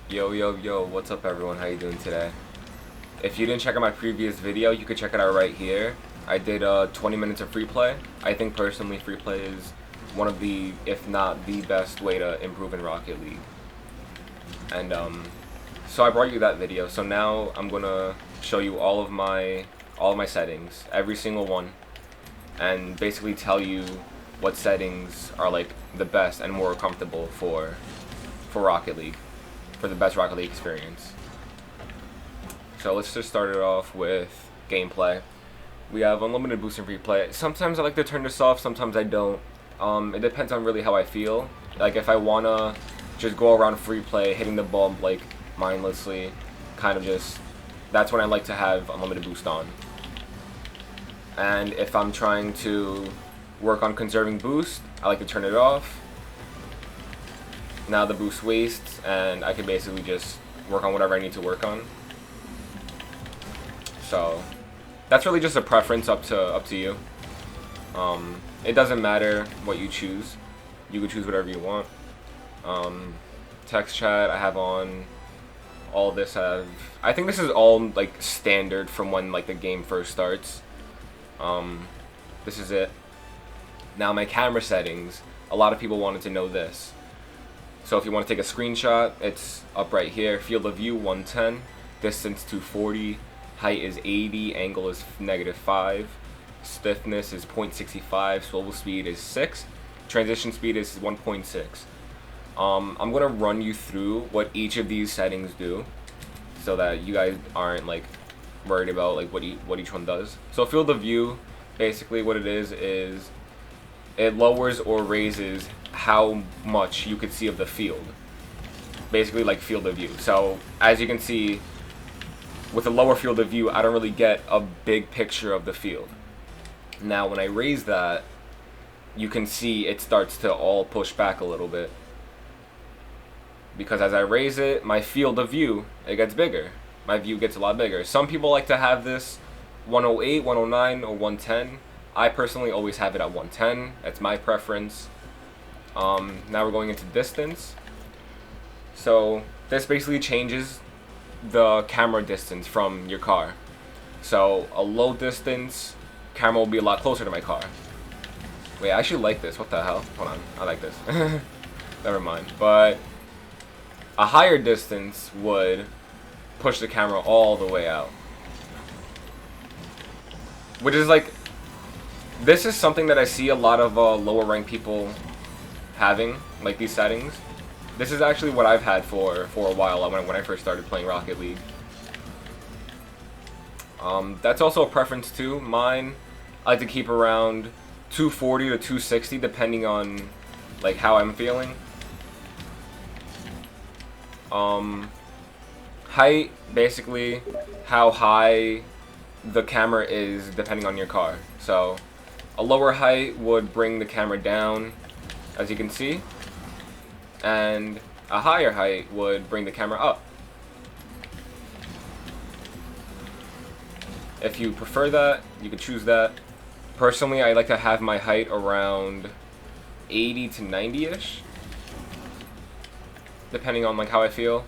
Yo, what's up everyone? How you doing today? If you didn't check out my previous video, you could check it out right here. I did 20 minutes of free play. I think personally free play is one of the, if not the best way to improve in Rocket League. And so I brought you that video. So now I'm gonna show you all of my settings, every single one, and basically tell you what settings are like the best and more comfortable for Rocket League, for the best Rocket League experience. So let's just start it off with gameplay. We have unlimited boost and free play. Sometimes I like to turn this off, sometimes I don't. It depends on really how I feel. Like if I wanna just go around free play, hitting the ball like mindlessly, kind of just, that's when I like to have unlimited boost on. And if I'm trying to work on conserving boost, I like to turn it off. Now the boost wastes, and I can basically just work on whatever I need to work on. So that's really just a preference up to you. It doesn't matter what you choose. You can choose whatever you want. Text chat I have on. All this I think this is all like standard from when like the game first starts. This is it. Now my camera settings. A lot of people wanted to know this. So if you want to take a screenshot, it's up right here. Field of view 110, distance 240, height is 80, angle is -5, stiffness is 0.65, swivel speed is 6, transition speed is 1.6. I'm gonna run you through what each of these settings do, so that you guys aren't like worried about like what each one does. So field of view, basically what it is it lowers or raises how much you could see of the field. Basically like field of view. So as you can see, with a lower field of view, I don't really get a big picture of the field. Now when I raise that, you can see it starts to all push back a little bit. Because as I raise it, my field of view, it gets bigger. My view gets a lot bigger. Some people like to have this 108, 109, or 110. I personally always have it at 110. That's my preference. Now we're going into distance. So this basically changes the camera distance from your car. So a low distance camera will be a lot closer to my car. Wait, I actually like this. What the hell? Hold on. I like this. Never mind. But a higher distance would push the camera all the way out. Which is like, this is something that I see a lot of lower ranked people having, like these settings. This is actually what I've had for a while when I first started playing Rocket League. That's also a preference too. Mine, I like to keep around 240 to 260 depending on like how I'm feeling. Height, basically how high the camera is depending on your car. So a lower height would bring the camera down, as you can see, and a higher height would bring the camera up. If you prefer that, you can choose that. Personally, I like to have my height around 80 to 90-ish, depending on like how I feel.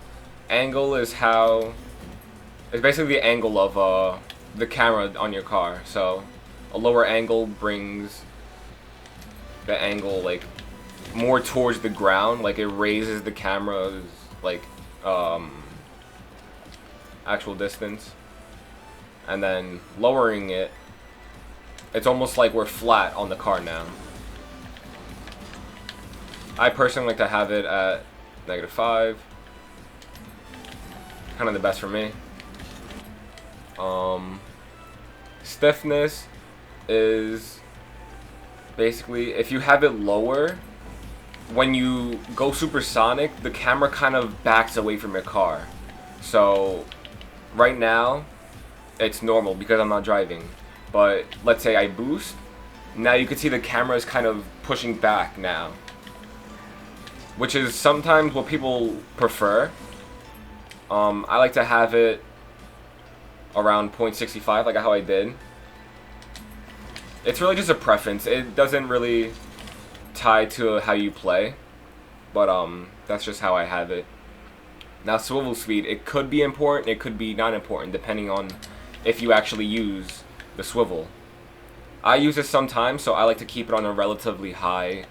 Angle is it's basically the angle of the camera on your car. So a lower angle brings the angle like more towards the ground, like it raises the camera's like actual distance, and then lowering it, it's almost like we're flat on the car now. I personally like to have it at -5, kind of the best for me. Stiffness is basically, if you have it lower, when you go supersonic, the camera kind of backs away from your car. So right now it's normal because I'm not driving, but let's say I boost, now you can see the camera is kind of pushing back now, which is sometimes what people prefer. I like to have it around 0.65, like how I did. It's really just a preference. It doesn't really tie to how you play, but that's just how I have it. Now swivel speed, it could be important, it could be not important, depending on if you actually use the swivel. I use it sometimes, so I like to keep it on a relatively high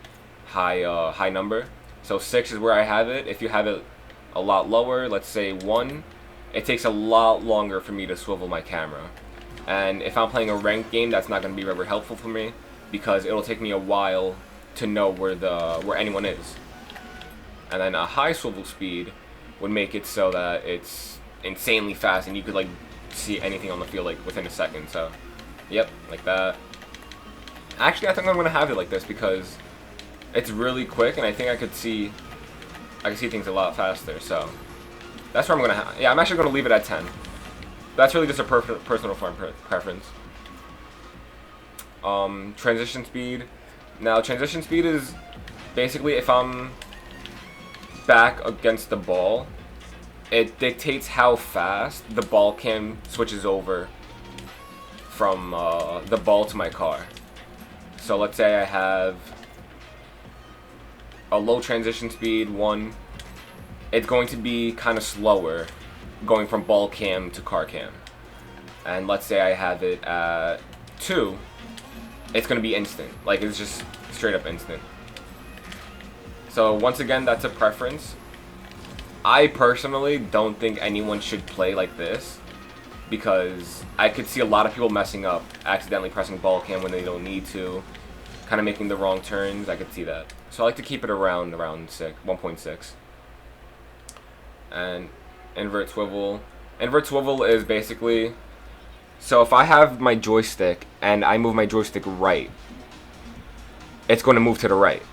number. So 6 is where I have it. If you have it a lot lower, let's say 1, it takes a lot longer for me to swivel my camera. And if I'm playing a ranked game, that's not going to be very helpful for me, because it'll take me a while to know where anyone is. And then a high swivel speed would make it so that it's insanely fast and you could like see anything on the field like within a second. So yep, like that. Actually, I think I'm gonna have it like this because it's really quick and I think I can see things a lot faster. So that's where I'm gonna have. Yeah, I'm actually gonna leave it at 10. That's really just a personal preference. Transition speed. Now transition speed is basically if I'm back against the ball, it dictates how fast the ball cam switches over from the ball to my car. So let's say I have a low transition speed 1, it's going to be kind of slower going from ball cam to car cam. And let's say I have it at 2, it's going to be instant. Like, it's just straight up instant. So once again, that's a preference. I personally don't think anyone should play like this because I could see a lot of people messing up, accidentally pressing ball cam when they don't need to, kind of making the wrong turns. I could see that. So I like to keep it around 1.6. And invert swivel. Invert swivel is basically, so if I have my joystick and I move my joystick right, it's going to move to the right.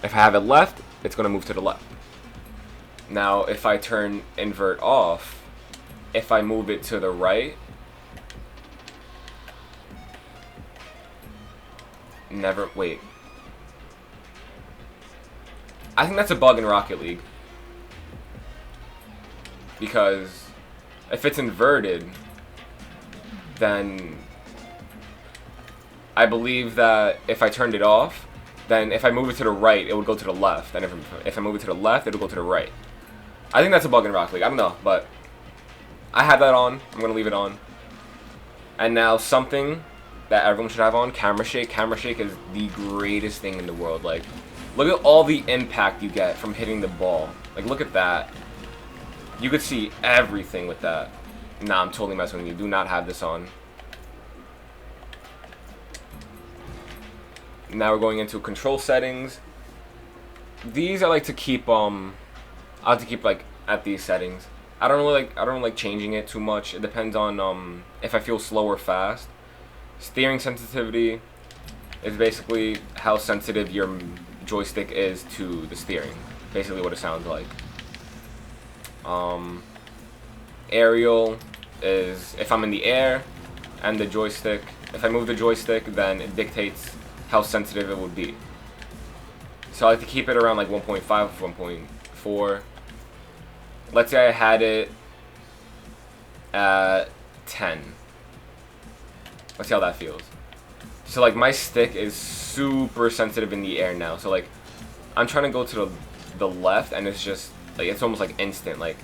If I have it left, it's going to move to the left. Now, if I turn invert off, if I move it to the right, wait. I think that's a bug in Rocket League. Because if it's inverted, then I believe that if I turned it off, then if I move it to the right, it would go to the left. And if I move it to the left, it'll go to the right. I think that's a bug in Rocket League. I don't know, but I have that on. I'm going to leave it on. And now something that everyone should have on, camera shake. Camera shake is the greatest thing in the world. Like, look at all the impact you get from hitting the ball. Like, look at that. You could see everything with that. Nah, I'm totally messing with you. Do not have this on. Now we're going into control settings. These I like to keep I like to keep like at these settings. I don't really like changing it too much. It depends on if I feel slow or fast. Steering sensitivity is basically how sensitive your joystick is to the steering. Basically what it sounds like. Aerial is if I'm in the air and the joystick, if I move the joystick, then it dictates how sensitive it would be. So I like to keep it around like 1.5, 1.4. Let's say I had it at 10. Let's see how that feels. So like my stick is super sensitive in the air now. So like I'm trying to go to the left and it's just like it's almost like instant. Like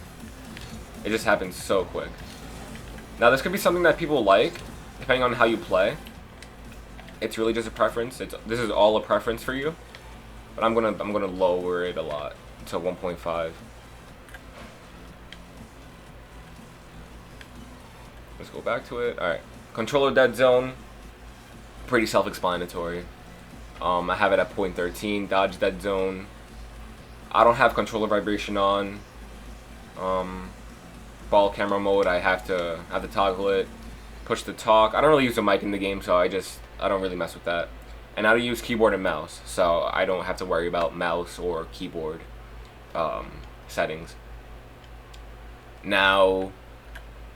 it just happens so quick. Now this could be something that people like depending on how you play. It's really just a preference. This is all a preference for you. But I'm gonna lower it a lot to 1.5. Let's go back to it. Alright. Controller dead zone. Pretty self-explanatory. I have it at 0.13. Dodge dead zone. I don't have controller vibration on. Ball camera mode, I have to toggle it. Push to talk. I don't really use a mic in the game, so I don't really mess with that. And I use keyboard and mouse, so I don't have to worry about mouse or keyboard settings. Now,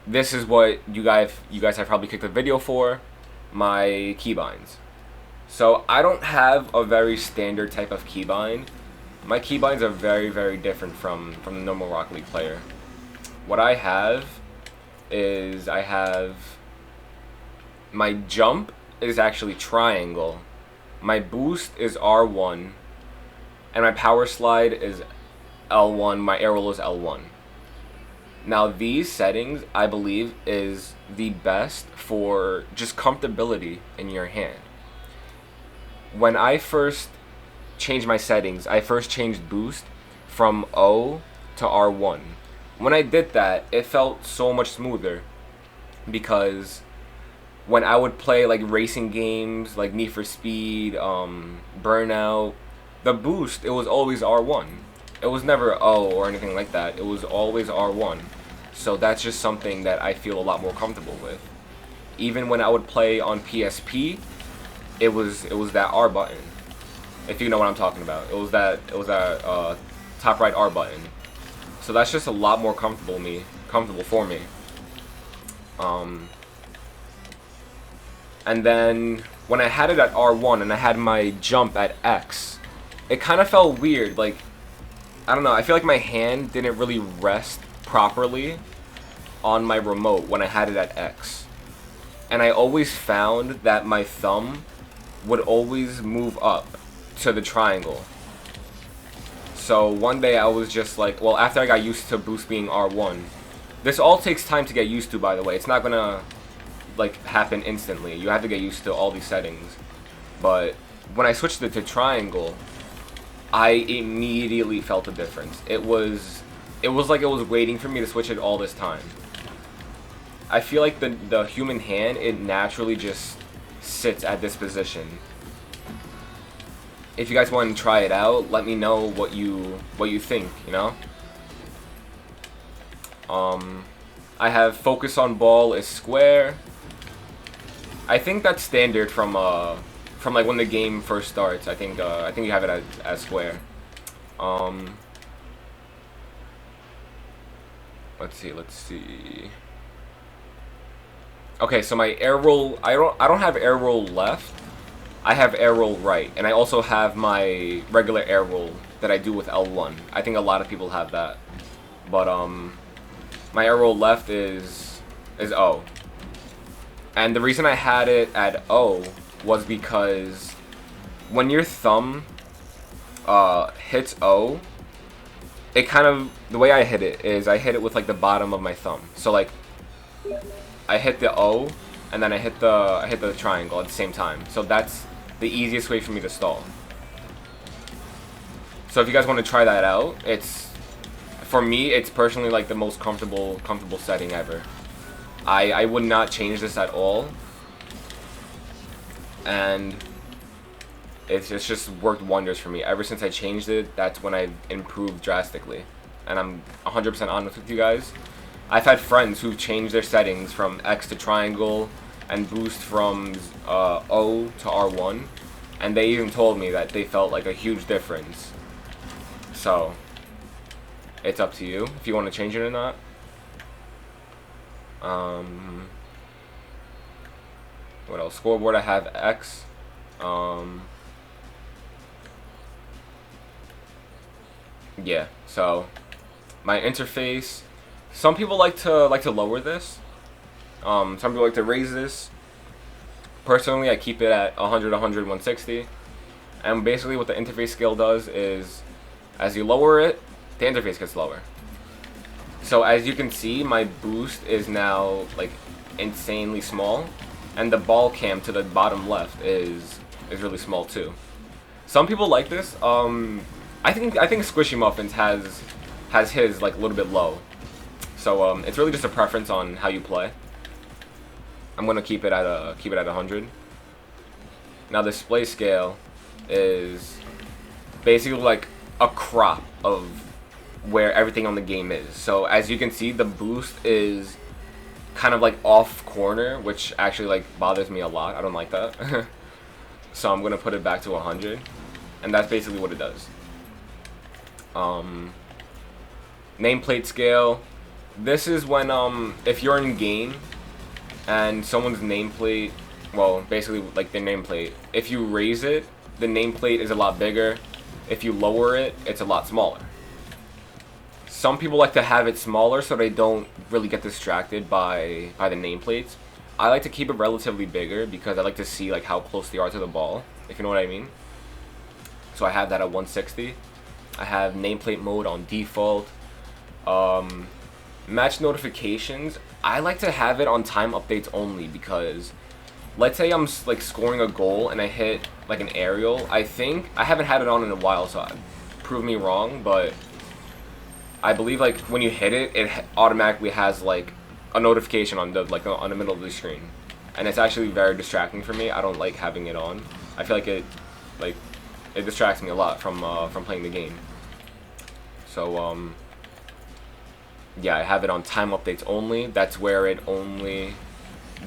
this is what you guys have probably clicked the video for, my keybinds. So I don't have a very standard type of keybind. My keybinds are very, very different from the normal Rocket League player. What I have is my jump is actually triangle. My boost is R1, and my power slide is L1. My air roll is L1. Now these settings, I believe, is the best for just comfortability in your hand. When I first changed my settings, I first changed boost from O to R1. When I did that, it felt so much smoother because when I would play like racing games like Need for Speed, Burnout, the boost, it was always R1. It was never O or anything like that. It was always R1. So that's just something that I feel a lot more comfortable with. Even when I would play on PSP, it was that R button. If you know what I'm talking about. It was that top right R button. So that's just a lot more comfortable for me. And then when I had it at R1 and I had my jump at X, it kind of felt weird. Like, I don't know, I feel like my hand didn't really rest properly on my remote when I had it at X. And I always found that my thumb would always move up to the triangle. So one day I was just like, well, after I got used to boost being R1, this all takes time to get used to, by the way. It's not gonna like happen instantly. You have to get used to all these settings. But when I switched it to triangle, I immediately felt a difference. It was like it was waiting for me to switch it all this time. I feel like the human hand, it naturally just sits at this position. If you guys want to try it out, let me know what you think, you know? I have focus on ball is square. I think that's standard from like when the game first starts. I think you have it as square. Let's see. Okay, so my air roll, I don't have air roll left. I have air roll right, and I also have my regular air roll that I do with L1. I think a lot of people have that. But my air roll left is O. And the reason I had it at O was because when your thumb hits O, it kind of, the way I hit it is I hit it with like the bottom of my thumb. So like I hit the O and then I hit the triangle at the same time. So that's the easiest way for me to stall. So if you guys want to try that out, for me it's personally like the most comfortable setting ever. I would not change this at all. And it's just worked wonders for me. Ever since I changed it, that's when I've improved drastically. And I'm 100% honest with you guys. I've had friends who've changed their settings from X to triangle and boost from O to R1. And they even told me that they felt like a huge difference. So, it's up to you if you want to change it or not. What else? Scoreboard, I have X. Yeah, so my interface, some people like to lower this. Some people like to raise this. Personally, I keep it at 100, 100, 160. And basically what the interface scale does is as you lower it, the interface gets lower. So as you can see, my boost is now like insanely small, and the ball cam to the bottom left is really small too. Some people like this. I think Squishy Muffins has his like a little bit low. So it's really just a preference on how you play. I'm gonna keep it at 100. Now the display scale is basically like a crop of where everything on the game is. So as you can see, the boost is kind of like off corner, which actually like bothers me a lot. I don't like that. So I'm gonna put it back to 100, and that's basically what it does. Nameplate scale. This is when if you're in game and someone's nameplate, well, basically like their nameplate, if you raise it, the nameplate is a lot bigger. If you lower it, it's a lot smaller. Some people like to have it smaller so they don't really get distracted by the nameplates. I like to keep it relatively bigger because I like to see like how close they are to the ball, if you know what I mean. So I have that at 160. I have nameplate mode on default. Match notifications, I like to have it on time updates only because let's say I'm like scoring a goal and I hit like an aerial. I haven't had it on in a while, so prove me wrong, but I believe like when you hit it, it automatically has like a notification on the on the middle of the screen, and it's actually very distracting for me. I don't like having it on. I feel like it distracts me a lot from playing the game. So yeah, I have it on time updates only. That's where it only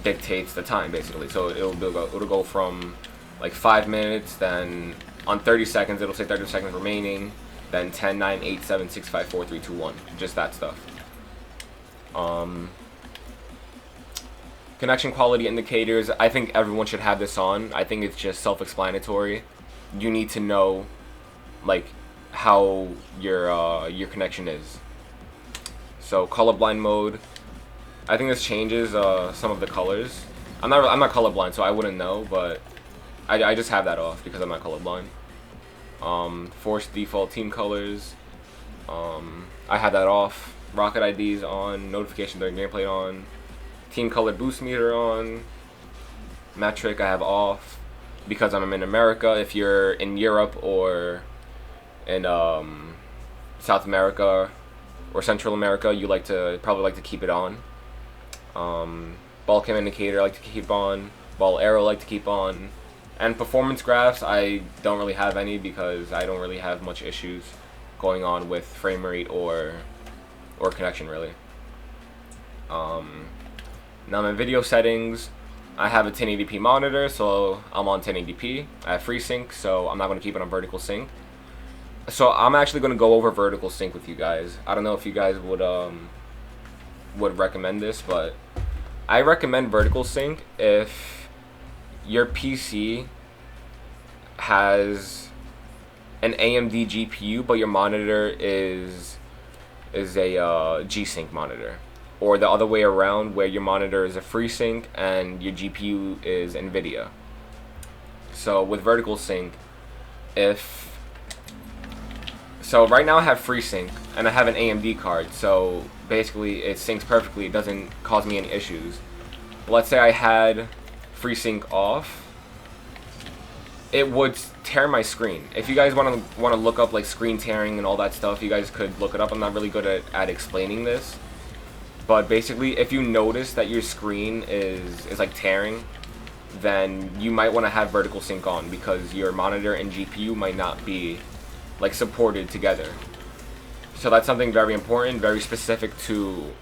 dictates the time basically. So it'll go from like 5 minutes, then on 30 seconds it'll say 30 seconds remaining, then 10, 9, 8, 7, 6, 5, 4, 3, 2, 1. Just that stuff. Connection quality indicators, I think everyone should have this on. I think it's just self-explanatory. You need to know like how your connection is. So colorblind mode, I think this changes some of the colors. I'm not colorblind, so I wouldn't know, but I just have that off because I'm not colorblind. Forced default team colors, I have that off. Rocket IDs on, notification during gameplay on, team color boost meter on, metric I have off because I'm in America. If you're in Europe or in South America or Central America, you probably like to keep it on. Ball cam indicator I like to keep on, ball arrow I like to keep on, and performance graphs I don't really have any because I don't really have much issues going on with frame rate or connection really. Now my video settings, I have a 1080p monitor, so I'm on 1080p. I have FreeSync, so I'm not going to keep it on vertical sync. So I'm actually going to go over vertical sync with you guys. I don't know if you guys would recommend this, but I recommend vertical sync if your PC has an AMD GPU but your monitor is a G-Sync monitor, or the other way around where your monitor is a FreeSync and your GPU is NVIDIA. So with vertical sync, so right now I have FreeSync and I have an AMD card, so basically it syncs perfectly. It doesn't cause me any issues. But let's say I had FreeSync off, it would tear my screen. If you guys want to look up like screen tearing and all that stuff, you guys could look it up. I'm not really good at explaining this, but basically if you notice that your screen is like tearing, then you might want to have vertical sync on because your monitor and GPU might not be like supported together. So that's something very important, very specific to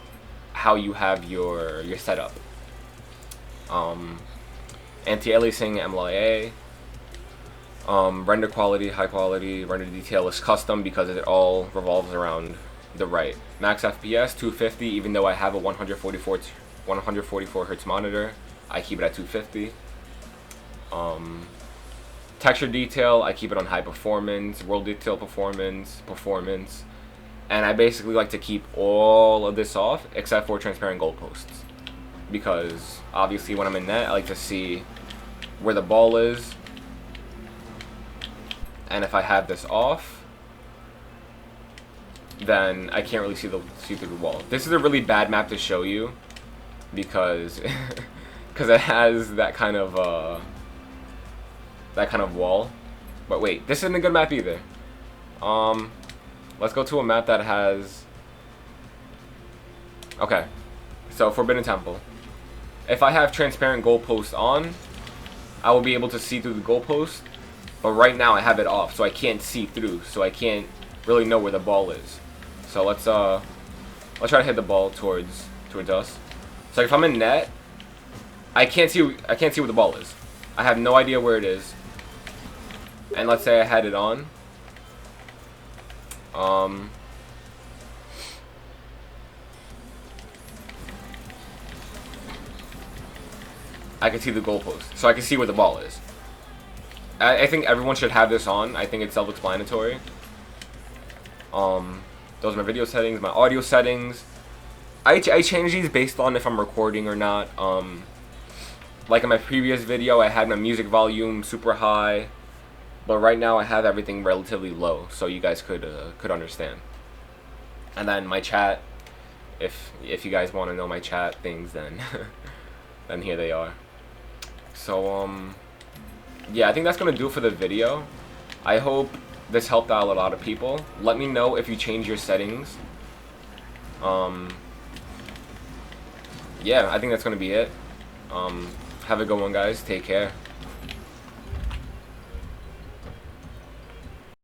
how you have your setup. Anti-aliasing, MLIA. Render quality, high quality. Render detail is custom because it all revolves around the right. Max FPS 250, even though I have a 144 hertz monitor, I keep it at 250. Texture detail, I keep it on high performance. World detail performance, and I basically like to keep all of this off except for transparent goalposts, because obviously when I'm in net I like to see where the ball is, and if I have this off, then I can't really see through the wall. This is a really bad map to show you because it has that kind of wall. But wait, this isn't a good map either. Let's go to a map that has, okay, so Forbidden Temple. If I have transparent goalpost on, I will be able to see through the goalpost, but right now I have it off, so I can't see through, so I can't really know where the ball is. So let's try to hit the ball towards us. So if I'm in net, I can't see where the ball is. I have no idea where it is. And let's say I had it on. I can see the goalpost, so I can see where the ball is. I think everyone should have this on. I think it's self-explanatory. Those are my video settings, my audio settings. I change these based on if I'm recording or not. Like in my previous video, I had my music volume super high, but right now I have everything relatively low, so you guys could understand. And then my chat if you guys want to know my chat things, then then here they are. So yeah, I think that's gonna do it for the video. I hope this helped out a lot of people. Let me know if you change your settings. Yeah, I think that's gonna be it. Have a good one, guys. Take care.